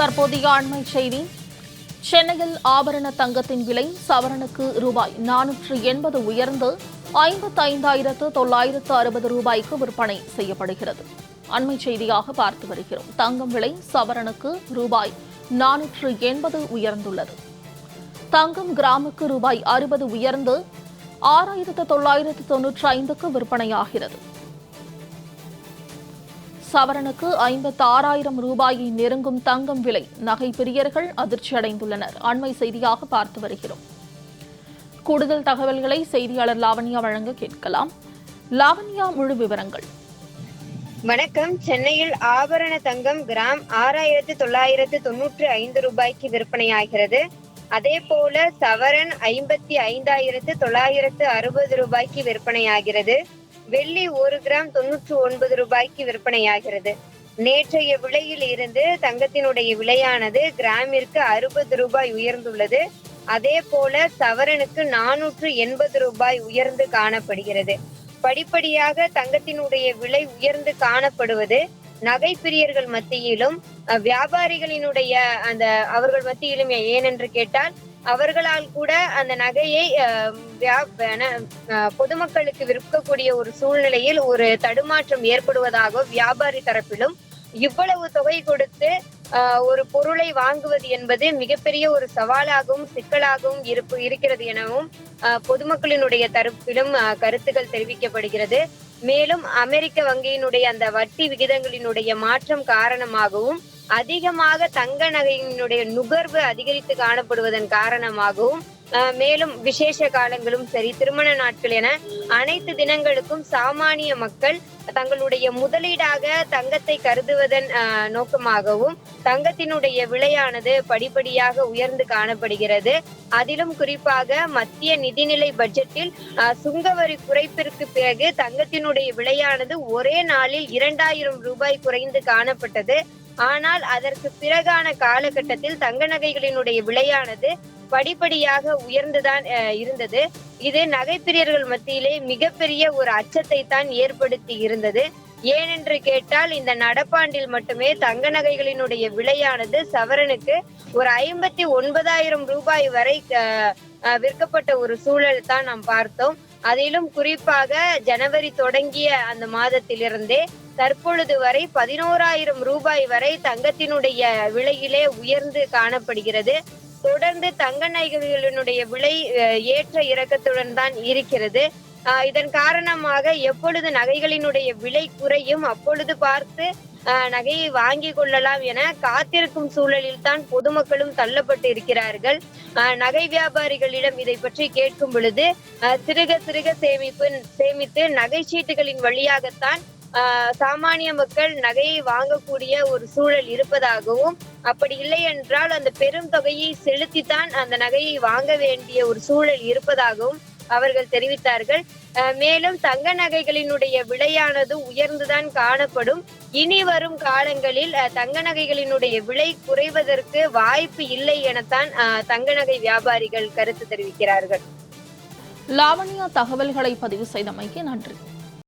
தற்போதைய அண்மை செய்தி. சென்னையில் ஆபரண தங்கத்தின் விலை சவரனுக்கு ரூபாய் 480 உயர்ந்து 55,960 ரூபாய்க்கு விற்பனை செய்யப்படுகிறது. அண்மை செய்தியாக பார்த்து வருகிறோம். தங்கம் விலை சவரனுக்கு ரூபாய் 480 உயர்ந்துள்ளது. தங்கம் கிராமுக்கு ரூபாய் 60 உயர்ந்து 6,995க்கு விற்பனையாகிறது. சவரனுக்கு 56,000 ரூபாயை நெருங்கும் தங்கம் விலை. நகை பிரியர்கள் அதிர்ச்சியடைந்துள்ளனர். அண்மை செய்தியாக பார்த்து வருகிறோம். கூடுதல் தகவல்களை செய்தியாளர் லாவண்யா வழங்க கேட்கலாம். லாவண்யா, முழு விவரங்கள். வணக்கம். சென்னையில் ஆபரண தங்கம் கிராம் 6,995 ரூபாய்க்கு விற்பனையாகிறது. அதே போல சவரன் 55,960 ரூபாய்க்கு விற்பனையாகிறது. வெள்ளி 1 கிராம் 99 ரூபாய்க்கு விற்பனையாகிறது. நேற்றைய விலையில் இருந்து தங்கத்தினுடைய விலையானது கிராமிற்கு 60 ரூபாய் உயர்ந்துள்ளது. அதே போல சவரனுக்கு 480 ரூபாய் உயர்ந்து காணப்படுகிறது. படிப்படியாக தங்கத்தினுடைய விலை உயர்ந்து காணப்படுவது நகை பிரியர்கள் மத்தியிலும் வியாபாரிகளினுடைய அவர்கள் மத்தியிலும் ஏனென்று கேட்டால் அவர்களால் கூட அந்த நகையை பொதுமக்களுக்கு விற்கக்கூடிய ஒரு சூழ்நிலையில் ஒரு தடுமாற்றம் ஏற்படுவதாக வியாபாரி தரப்பிலும் இவ்வளவு தொகை கொடுத்து ஒரு பொருளை வாங்குவது என்பது மிகப்பெரிய ஒரு சவாலாகவும் சிக்கலாகவும் இருக்கிறது எனவும் பொதுமக்களினுடைய தரப்பிலும் கருத்துக்கள் தெரிவிக்கப்படுகிறது. மேலும் அமெரிக்க வங்கியினுடைய அந்த வட்டி விகிதங்களினுடைய மாற்றம் காரணமாகவும் அதிகமாக தங்க நகையினுடைய நுகர்வு அதிகரித்து காணப்படுவதன் காரணமாகவும் மேலும் விசேஷ காலங்களும் சரி, திருமண நாட்கள் என அனைத்து தினங்களுக்கும் சாமானிய மக்கள் தங்களுடைய முதலீடாக தங்கத்தை கருதுவதன் நோக்கமாகவும் தங்கத்தினுடைய விலையானது படிப்படியாக உயர்ந்து காணப்படுகிறது. அதிலும் குறிப்பாக மத்திய நிதிநிலை பட்ஜெட்டில் சுங்கவரி குறைப்பிற்கு பிறகு தங்கத்தினுடைய விலையானது ஒரே நாளில் 2,000 ரூபாய் குறைந்து காணப்பட்டது. ஆனால் அதற்கு பிறகான காலகட்டத்தில் தங்க நகைகளினுடைய விலையானது படிப்படியாக உயர்ந்துதான் இருந்தது. இது நகை பிரியர்கள் மத்தியிலே மிகப்பெரிய ஒரு அச்சத்தை தான் ஏற்படுத்தி இருந்தது. ஏனென்று கேட்டால் இந்த நடப்பாண்டில் மட்டுமே தங்க நகைகளினுடைய விலையானது சவரனுக்கு ஒரு 59,000 ரூபாய் வரை விற்கப்பட்ட ஒரு சூழல் தான் நாம் பார்த்தோம். அதிலும் குறிப்பாக ஜனவரி தொடங்கிய அந்த மாதத்திலிருந்தே தற்பொழுது வரை 11,000 ரூபாய் வரை தங்கத்தினுடைய விலையிலே உயர்ந்து காணப்படுகிறது. தொடர்ந்து தங்க நகைகளினுடைய விலை ஏற்ற இறக்கத்துடன் தான் இருக்கிறது. இதன் காரணமாக எப்பொழுது நகைகளினுடைய விலை குறையும் அப்பொழுது பார்த்து நகையை வாங்கி கொள்ளலாம் என காத்திருக்கும் சூழலில் தான் பொதுமக்களும் தள்ளப்பட்டு இருக்கிறார்கள். நகை வியாபாரிகளிடம் இதை பற்றி கேட்கும் பொழுது சிறுக சிறுக சேமித்து நகை சீட்டுகளின் வழியாகத்தான் சாமானிய மக்கள் நகையை வாங்கக்கூடிய ஒரு சூழல் இருப்பதாகவும், அப்படி இல்லை என்றால் அந்த பெரும் தொகையை செலுத்தித்தான் அந்த நகையை வாங்க வேண்டிய ஒரு சூழல் இருப்பதாகவும் அவர்கள் தெரிவித்தார்கள். மேலும் தங்க நகைகளினுடைய விலையானது உயர்ந்துதான் காணப்படும். இனி வரும் காலங்களில் தங்க நகைகளினுடைய விலை குறைவதற்கு வாய்ப்பு இல்லை எனத்தான் தங்க நகை வியாபாரிகள் கருத்து தெரிவிக்கிறார்கள். லாவண்யா, தகவல்களை பதிவு செய்தமைக்கு நன்றி.